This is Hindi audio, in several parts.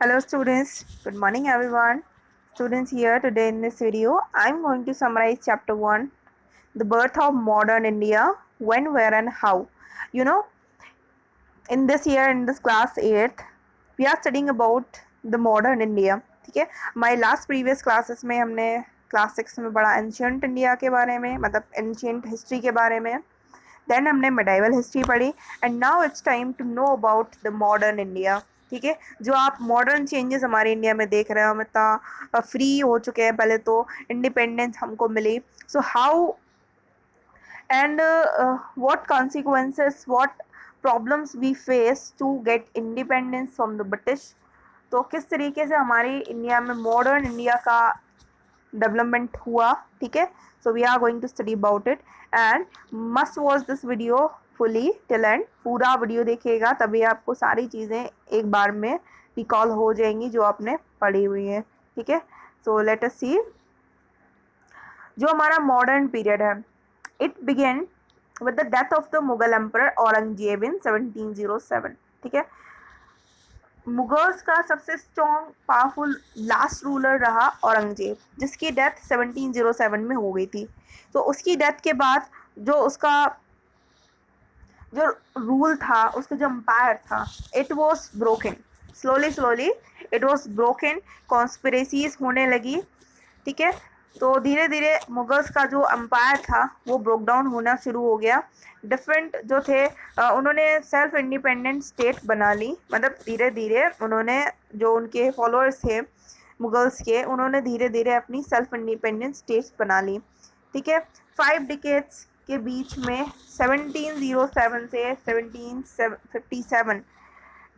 Hello students, good morning everyone. Students here today in this video, I'm going to summarize chapter 1, the birth of modern India, when, where and how. You know, in this year in this class 8th, we are studying about the modern India. ठीक है, हमारे लास्ट प्रीवियस क्लासेस में हमने क्लास 6 में पढ़ा एंशियंट इंडिया के बारे में, मतलब एंशियंट हिस्ट्री के बारे में. देन हमने मेडाइवल हिस्ट्री पढ़ी and now it's time to know about the modern India. ठीक है, जो आप मॉडर्न चेंजेस हमारे इंडिया में देख रहे हो, हम इतना फ्री हो चुके हैं, पहले तो इंडिपेंडेंस हमको मिली. So how and what consequences, what problems we face to get independence from the British. तो किस तरीके से हमारी इंडिया में मॉडर्न इंडिया का डेवलपमेंट हुआ. ठीक है, so we are going to study about it and must watch this video fully till end. पूरा वीडियो देखिएगा तभी आपको सारी चीज़ें एक बार में रिकॉल हो जाएंगी जो आपने पढ़ी हुई है. ठीक है, सो लेट अस सी जो हमारा मॉडर्न पीरियड है. It began with the death of the Mughal emperor Aurangzeb in 1707. ठीक है, मुगल्स का सबसे स्ट्रॉन्ग पावरफुल लास्ट रूलर रहा औरंगजेब, जिसकी डेथ 1707 में हो गई थी. तो उसकी डेथ के बाद जो उसका जो रूल था, उसका जो एम्पायर था, it was broken slowly it was broken. Conspiracies होने लगी. ठीक है, तो धीरे धीरे मुगल्स का जो एम्पायर था वो ब्रोक डाउन होना शुरू हो गया. डिफरेंट जो थे उन्होंने सेल्फ इंडिपेंडेंट स्टेट बना ली. मतलब धीरे धीरे उन्होंने, जो उनके फॉलोअर्स थे मुगल्स के, उन्होंने धीरे धीरे अपनी सेल्फ इंडिपेंडेंट स्टेट्स बना ली. ठीक है, 5 डिकेड्स के बीच में 1707 से 1757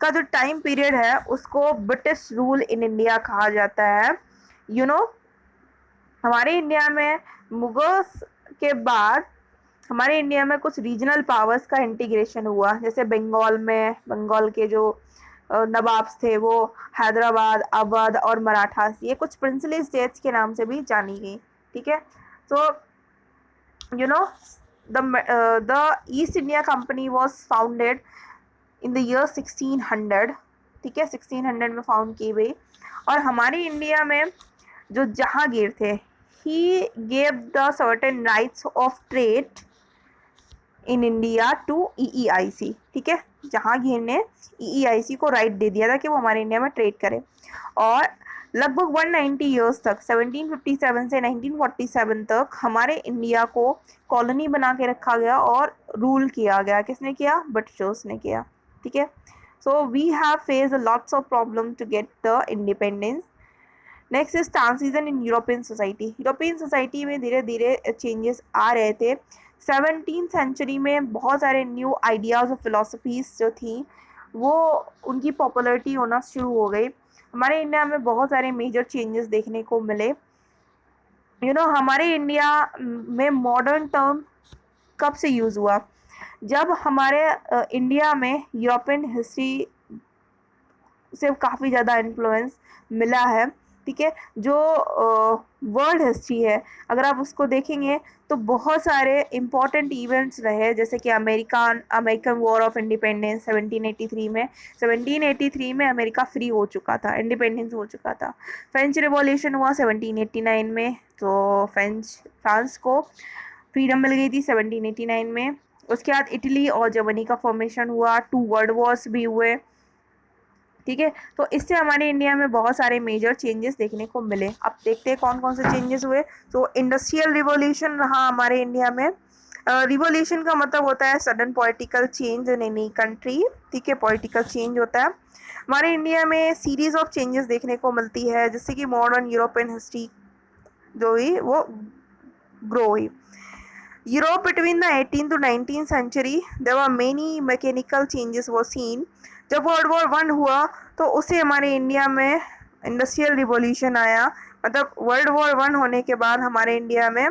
का जो टाइम पीरियड है उसको ब्रिटिश रूल इन इंडिया कहा जाता है. यू नो, हमारे इंडिया में मुगल्स के बाद हमारे इंडिया में कुछ रीजनल पावर्स का इंटीग्रेशन हुआ. जैसे बंगाल में, बंगाल के जो नवाब्स थे वो हैदराबाद, अवध और मराठास, ये कुछ प्रिंसली स्टेट्स के नाम से भी जानी गई. ठीक है, तो you know the East India Company was founded in the year 1600. ठीक है, 1600 में फाउंड की गई. और हमारी इंडिया में जो जहांगीर थे, he gave the certain rights of trade in India to EEIC. ठीक है, जहांगीर ने EEIC को राइट दे दिया था कि वो हमारे इंडिया में ट्रेड करे. और लगभग 190 ईयर्स तक, 1757 से 1947 तक हमारे इंडिया को कॉलोनी बना के रखा गया और रूल किया गया. किसने किया? ब्रिटिशर्स ने किया. ठीक है, so we have faced lots of problem to get the independence. Next is transition in European society. European society में धीरे धीरे चेंजेस आ रहे थे. 17th सेंचुरी में बहुत सारे न्यू आइडियाज़ और फिलोसफीज जो थी वो उनकी पॉपुलरिटी होना शुरू हो गई. हमारे इंडिया में बहुत सारे मेजर चेंजेस देखने को मिले. हमारे इंडिया में मॉडर्न टर्म कब से यूज़ हुआ? जब हमारे इंडिया में यूरोपियन हिस्ट्री से काफ़ी ज़्यादा इन्फ्लुएंस मिला है. ठीक है, जो वर्ल्ड हिस्ट्री है अगर आप उसको देखेंगे तो बहुत सारे इम्पॉर्टेंट इवेंट्स रहे, जैसे कि अमेरिकन वॉर ऑफ इंडिपेंडेंस 1783 में. 1783 में अमेरिका फ्री हो चुका था, इंडिपेंडेंस हो चुका था. फ्रेंच रिवॉल्यूशन हुआ 1789 में, तो फ्रांस को फ्रीडम मिल गई थी 1789 में. उसके बाद इटली और जर्मनी का फॉर्मेशन हुआ. 2 वर्ल्ड वॉर्स भी हुए. ठीक है, तो इससे हमारे इंडिया में बहुत सारे मेजर चेंजेस देखने को मिले. अब देखते हैं कौन कौन से चेंजेस हुए. तो इंडस्ट्रियल रिवॉल्यूशन रहा हमारे इंडिया में. रिवॉल्यूशन का मतलब होता है sudden political change in any country. ठीक है, पॉलिटिकल चेंज होता है. हमारे इंडिया में सीरीज ऑफ चेंजेस देखने को मिलती है, जिससे कि मॉडर्न यूरोपियन हिस्ट्री जो हुई वो ग्रो हुई. Europe between the 18th to 19th century, there were many mechanical changes were seen. जब वर्ल्ड वॉर 1 हुआ तो उससे हमारे इंडिया में इंडस्ट्रियल रिवॉल्यूशन आया. मतलब वर्ल्ड वॉर 1 होने के बाद हमारे इंडिया में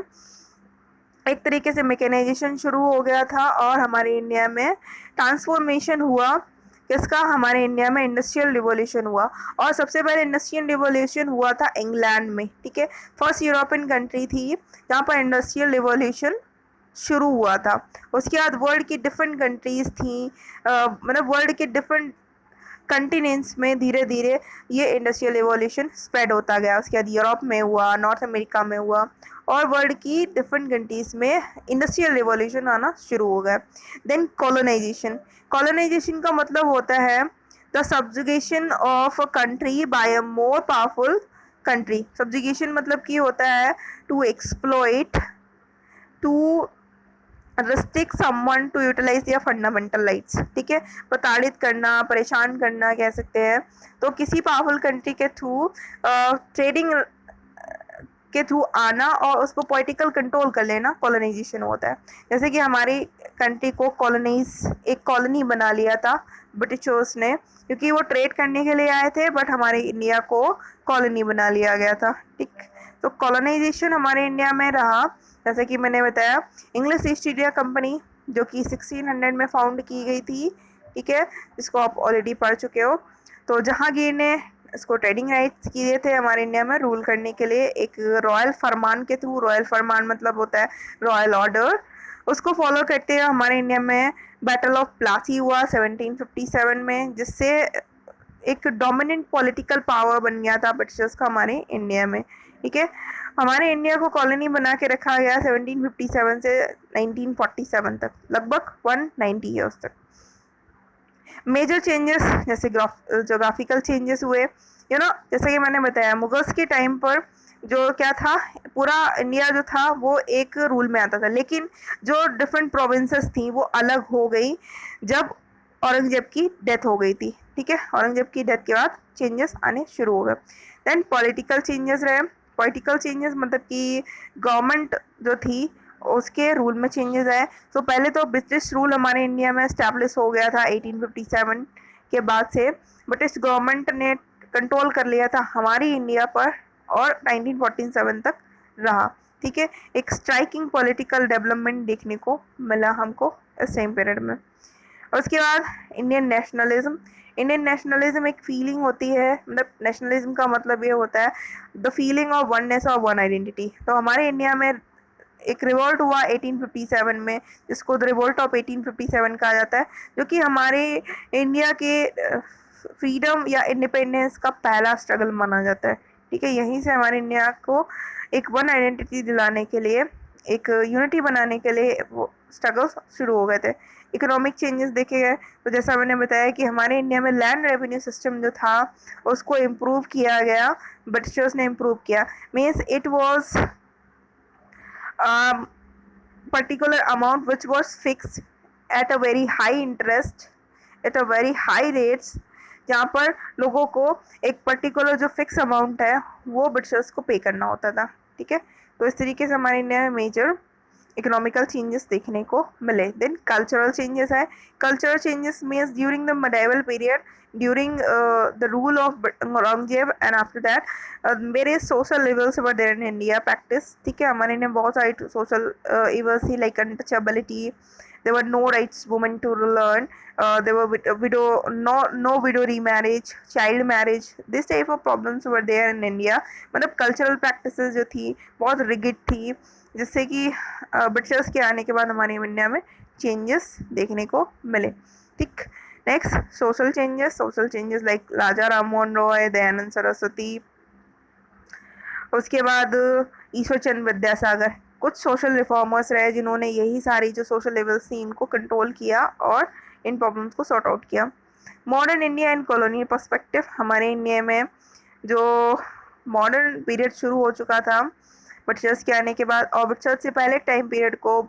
एक तरीके से मैकेनाइजेशन शुरू हो गया था और हमारे इंडिया में ट्रांसफॉर्मेशन हुआ. किसका? हमारे इंडिया में इंडस्ट्रियल रिवॉल्यूशन हुआ. और सबसे पहले इंडस्ट्रियल रिवॉल्यूशन हुआ था इंग्लैंड में. ठीक है, फर्स्ट यूरोपियन कंट्री थी जहाँ पर इंडस्ट्रियल रिवॉल्यूशन शुरू हुआ था. उसके बाद वर्ल्ड की डिफरेंट कंट्रीज थी, मतलब वर्ल्ड के डिफरेंट कंटिनेंट्स में धीरे धीरे ये इंडस्ट्रियल एवोल्यूशन स्प्रेड होता गया। उसके बाद यूरोप में हुआ, नॉर्थ अमेरिका में हुआ, और वर्ल्ड की डिफरेंट कंट्रीज में इंडस्ट्रियल रिवॉल्यूशन आना शुरू हो गया। Then colonisation. कॉलोनाइजेशन का मतलब होता है the subjugation of a country by a more powerful country. Subjugation मतलब कि होता है to exploit, to restrict someone to utilise their fundamental rights. ठीक है, प्रताड़ित करना, परेशान करना कह सकते हैं। तो किसी पावरफुल कंट्री के थ्रू ट्रेडिंग के थ्रू आना और उसको पॉलिटिकल कंट्रोल कर लेना कॉलोनाइजेशन होता है। जैसे कि हमारी कंट्री को कॉलोनाइज, एक कॉलोनी बना लिया था ब्रिटिशर्स ने, क्योंकि वो ट्रेड करने के लिए आए थे, बट हमारे इंडिया को कॉलोनी बना लिया गया था। ठीक, तो कॉलोनाइजेशन हमारे इंडिया में रहा। जैसे कि मैंने बताया, इंग्लिश ईस्ट इंडिया कंपनी जो कि 1600 में फाउंड की गई थी, ठीक है, जिसको आप ऑलरेडी पढ़ चुके हो। तो जहांगीर ने इसको ट्रेडिंग राइट्स किए थे हमारे इंडिया में रूल करने के लिए, एक रॉयल फरमान के थ्रू। रॉयल फरमान मतलब होता है रॉयल ऑर्डर। उसको फॉलो करते हुए हमारे इंडिया में बैटल ऑफ प्लासी हुआ 1757 में, जिससे एक डोमिनेंट पॉलिटिकल पावर बन गया था ब्रिटिशर्स का हमारे इंडिया में। ठीक है, हमारे इंडिया को कॉलोनी बना के रखा गया 1757 से 1947 तक, लगभग 190 ईयर्स तक। मेजर चेंजेस जैसे जोग्राफिकल चेंजेस हुए, जैसे कि मैंने बताया मुगल्स के टाइम पर जो क्या था, पूरा इंडिया जो था वो एक रूल में आता था, लेकिन जो डिफरेंट प्रोविंसेस थी वो अलग हो गई जब औरंगजेब की डेथ हो गई थी। ठीक है, औरंगजेब की डेथ के बाद चेंजेस आने शुरू हो गए। देन पॉलिटिकल चेंजेस रहे। पॉलिटिकल चेंजेस मतलब कि गवर्नमेंट जो थी उसके रूल में चेंजेस आए। तो पहले तो ब्रिटिश रूल हमारे इंडिया में स्टैब्लिश हो गया था 1857 के बाद से। ब्रिटिश गवर्नमेंट ने कंट्रोल कर लिया था हमारी इंडिया पर और 1947 तक रहा। ठीक है, एक स्ट्राइकिंग पॉलिटिकल डेवलपमेंट देखने को मिला हमको इस टाइम पीरियड में। और उसके बाद इंडियन नेशनलिज्म। इंडियन नेशनलिज्म एक फीलिंग होती है, मतलब नेशनलिज्म का मतलब ये होता है the feeling of oneness of one identity. तो हमारे इंडिया में एक रिवोल्ट हुआ 1857 में, जिसको द रिवोल्ट ऑफ 1857 कहा जाता है, जो कि हमारे इंडिया के फ्रीडम या इंडिपेंडेंस का पहला स्ट्रगल माना जाता है। ठीक है, यहीं से हमारे इंडिया को एक वन आइडेंटिटी दिलाने के लिए, एक यूनिटी बनाने के लिए वो स्ट्रगल्स शुरू हो गए थे। इकोनॉमिक चेंजेस देखे गए, तो जैसा मैंने बताया कि हमारे इंडिया में लैंड रेवेन्यू सिस्टम जो था उसको इम्प्रूव किया गया, ब्रिटिशर्स ने इम्प्रूव किया। Means it was particular amount which was fixed at a very high interest, at a very high rates, जहाँ पर लोगों को एक पर्टिकुलर जो फिक्स अमाउंट है वो ब्रिटिशर्स को पे करना होता था। ठीक है, तो इस तरीके से हमारे इंडिया में मेजर इकोनॉमिकल चेंजेस देखने को मिले। देन कल्चरल चेंजेस है। Cultural changes means during the medieval period, during the rule of Aurangzeb and after that मेरे social levels were there in India practice. ठीक है, हमारे इंडिया में बहुत सारी सोशल इवल्स थी, like untouchability, there were no rights women to learn, there were widow, no widow remarriage, child marriage, this type of problems were there in India। मतलब कल्चरल प्रैक्टिसेस जो थी बहुत रिगिड थी, जिससे कि ब्रिटिशर्स के आने के बाद हमारे इंडिया में चेंजेस देखने को मिले। ठीक, next social changes. Social changes like Raja Rammohan Roy, Dayanand Saraswati, उसके बाद ईश्वर चंद्र विद्यासागर, कुछ सोशल रिफॉर्मर्स रहे जिन्होंने यही सारी जो सोशल लेवल्स थी इनको कंट्रोल किया और इन प्रॉब्लम्स को सॉर्ट आउट किया। Modern India and colonial perspective. हमारे इंडिया में जो मॉडर्न पीरियड शुरू हो चुका था ब्रिटिशर्स के आने के बाद, और ब्रिटिशर्स से पहले टाइम पीरियड को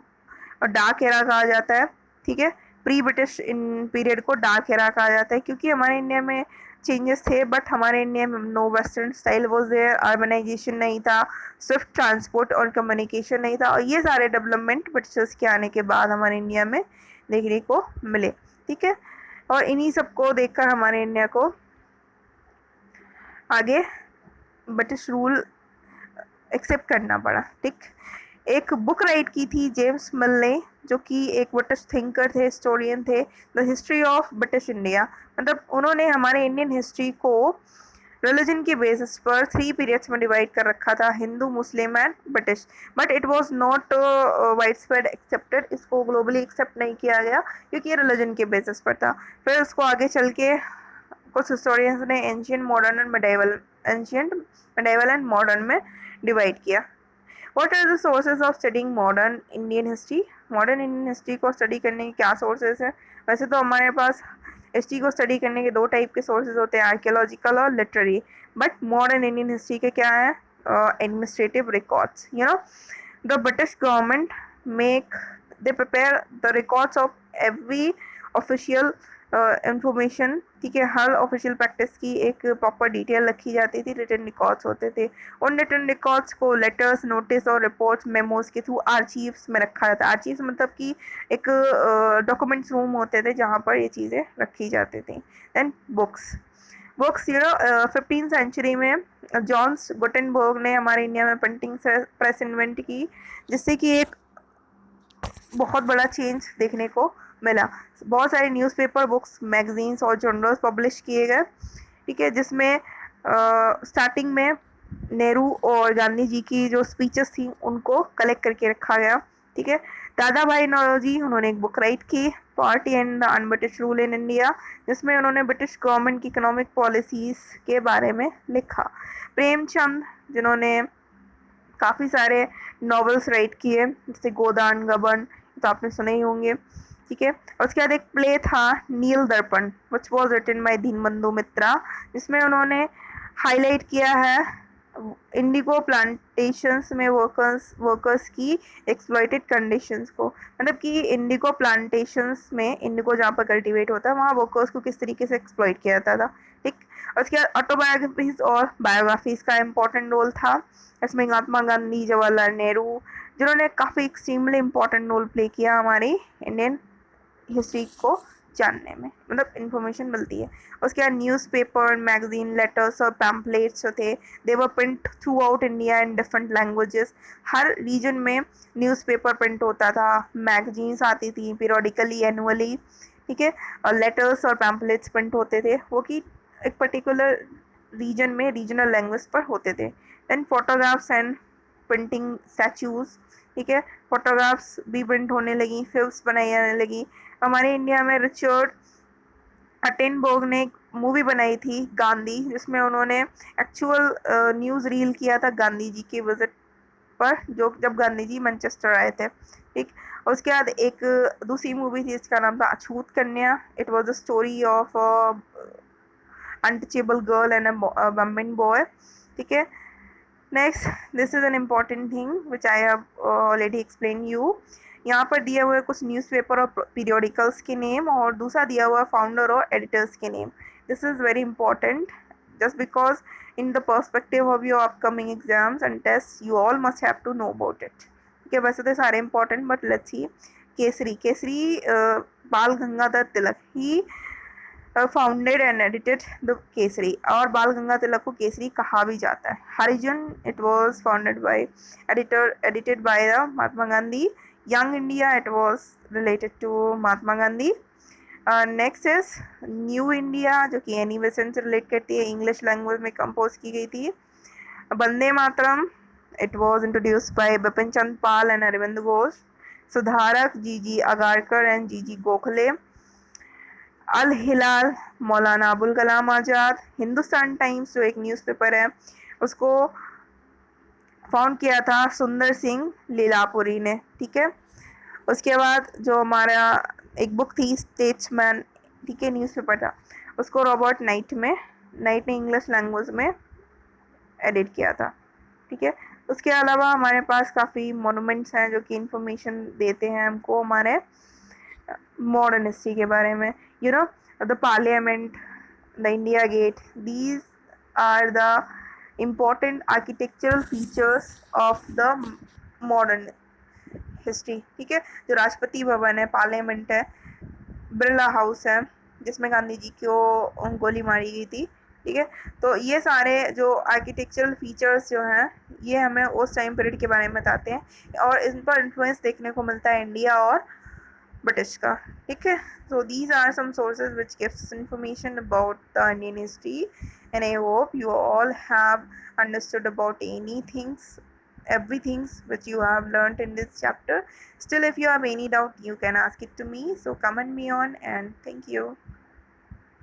डार्क एरा कहा जाता है। ठीक है, प्री ब्रिटिश इन पीरियड को डार्क एरा कहा जाता है, क्योंकि हमारे इंडिया में चेंजेस थे, बट हमारे इंडिया में no western style was there, urbanisation नहीं था, स्विफ्ट ट्रांसपोर्ट और कम्युनिकेशन नहीं था, और ये सारे डेवलपमेंट ब्रिटिशर्स के आने के बाद हमारे इंडिया में देखने को मिले। ठीक है, और इन्हीं सबको देखकर हमारे इंडिया को आगे ब्रिटिश रूल एक्सेप्ट करना पड़ा। ठीक, एक बुक राइट की थी जेम्स मिल ने, जो कि एक ब्रिटिश थिंकर थे, हिस्टोरियन थे, the history of British India. मतलब उन्होंने हमारे इंडियन हिस्ट्री को रिलीजन के बेसिस पर 3 पीरियड्स में डिवाइड कर रखा था, Hindu, Muslim and British, but it was not wide spread accepted. इसको ग्लोबली एक्सेप्ट नहीं किया गया क्योंकि ये रिलीजन के बेसिस पर था। फिर उसको आगे चल के कुछ हिस्टोरियंस ने एंशियंट मिडाइवल एंड मॉडर्न में डिवाइड किया। What are the sources of studying modern Indian history? Modern Indian history को स्टडी करने के क्या सोर्सेज हैं? वैसे तो हमारे पास हिस्ट्री को स्टडी करने के दो टाइप के सोर्सेज होते हैं, आर्कियोलॉजिकल और literary. But modern Indian history के क्या है? Administrative records. The British government make they prepare the records of every official information. ठीक है, हर ऑफिशियल प्रैक्टिस की एक प्रॉपर डिटेल रखी जाती थी, रिटन रिकॉर्ड्स होते थे। उन रिटन रिकॉर्ड्स को लेटर्स, नोटिस और रिपोर्ट्स, मेमोज के थ्रू आर्चीव्स में रखा जाता है। आर्चीव्स मतलब कि एक डॉक्यूमेंट्स रूम होते थे जहाँ पर ये चीज़ें रखी जाती थी। Then books. Books 15th century में जॉन्स गुटेनबर्ग ने हमारे इंडिया में प्रिंटिंग प्रेस इन्वेंट की, जिससे कि एक बहुत बड़ा चेंज देखने को मिला। बहुत सारे न्यूज़पेपर, बुक्स, मैगजीन्स और जर्नल्स पब्लिश किए गए। ठीक है, जिसमें स्टार्टिंग में नेहरू और गांधी जी की जो स्पीचेस थी उनको कलेक्ट करके रखा गया। ठीक है, दादा भाई नौरोजी उन्होंने एक बुक राइट की, party and the un-British rule in India, जिसमें उन्होंने ब्रिटिश गवर्नमेंट की इकोनॉमिक पॉलिसीज के बारे में लिखा। प्रेमचंद जिन्होंने काफ़ी सारे नॉवेल्स राइट किए, जैसे गोदान गबन, तो आपने सुने ही होंगे। ठीक है, और उसके बाद एक प्ले था Neel Darpan, which was written by Dinabandhu Mitra, जिसमें उन्होंने हाईलाइट किया है इंडिगो प्लांटेशंस में वर्कर्स की एक्सप्लॉइटेड कंडीशंस को। मतलब कि इंडिगो प्लांटेशंस में, इंडिगो जहाँ पर कल्टीवेट होता है, वहाँ वर्कर्स को किस तरीके से एक्सप्लॉइट किया जाता था। ठीक, और उसके बाद ऑटोबायोग्राफीज और बायोग्राफीज का इम्पोर्टेंट रोल था। इसमें महात्मा गांधी, जवाहरलाल नेहरू, जिन्होंने काफ़ी एक्सट्रीमली इम्पोर्टेंट रोल प्ले किया हमारी इंडियन हिस्ट्री को जानने में, मतलब इंफॉर्मेशन मिलती है। उसके बाद न्यूज़पेपर, मैगजीन, लेटर्स और पैम्पलेट्स जो थे, they were print throughout India in different languages. हर रीजन में न्यूज़पेपर प्रिंट होता था, मैगजीन्स आती थी पीरियोडिकली, एनुअली। ठीक है, और लेटर्स और पैम्पलेट्स प्रिंट होते थे, वो कि एक पर्टिकुलर रीजन में रीजनल लैंग्वेज पर होते थे। Then photographs and printing statues. ठीक है, फोटोग्राफ्स भी प्रिंट होने लगी, फिल्म्स बनाई जाने लगी। हमारे इंडिया में रिचर्ड अटेनबर्ग ने एक मूवी बनाई थी गांधी, जिसमें उन्होंने एक्चुअल न्यूज़ रील किया था गांधी जी के विजिट पर, जो जब गांधी जी मैनचेस्टर आए थे। ठीक, और उसके बाद एक दूसरी मूवी थी जिसका नाम था Achhut Kanya. It was the story of untouchable girl and a women boy. ठीक है, next, this is an important thing which I have already explain you. यहाँ पर दिया हुआ है कुछ न्यूज़पेपर और पीरियोडिकल्स के नेम, और दूसरा दिया हुआ है फाउंडर और एडिटर्स के name. This is very important just because in the perspective of your upcoming exams and tests you all must have to know about it. ठीक है, वैसे तो सारे important but let's see. Kesari, Bal Gangadhar Tilak he founded and edited the Kesari, और बाल गंगा तिलक को केसरी कहा भी जाता है। Harijan, it was founded by edited by the Mahatma Gandhi. Young India, it was related to Mahatma Gandhi. Next is new India, जो कि एनी बेसेंट से रिलेट करती है, इंग्लिश लैंग्वेज में कंपोज की गई थी। Vande Mataram, it was introduced by Bipin Chandra Pal and Aurobindo Ghosh. Sudharak, G Agarkar and G Gokhale. Al Hilal, Maulana Abul Kalam Azad. Hindustan Times जो एक न्यूज़पेपर है, उसको फाउंड किया था सुंदर सिंह लीलापुरी ने। ठीक है, उसके बाद जो हमारा एक बुक थी स्टेट्समैन, ठीक है, न्यूज़पेपर था, उसको रॉबर्ट नाइट ने इंग्लिश लैंग्वेज में एडिट किया था। ठीक है, उसके अलावा हमारे पास काफ़ी मोनूमेंट्स हैं जो कि इंफॉर्मेशन देते हैं हमको हमारे मॉडर्न हिस्ट्री के बारे में। The parliament, the India Gate, these are the important architectural features of the modern history. ठीक है, जो राष्ट्रपति भवन है, पार्लियामेंट है, बिरला हाउस है जिसमें गांधी जी को गोली मारी गई थी। ठीक है, तो ये सारे जो आर्किटेक्चरल फीचर्स जो हैं, ये हमें उस टाइम पीरियड के बारे में बताते हैं, और इन पर इन्फ्लुएंस देखने को मिलता है इंडिया और ब्रिटिश का। ठीक है, so these are some sources which gives us information about the Indian history, and I hope you all have understood about everything which you have learnt in this chapter. Still, if you have any doubt, you can ask it to me, so comment me on, and thank you.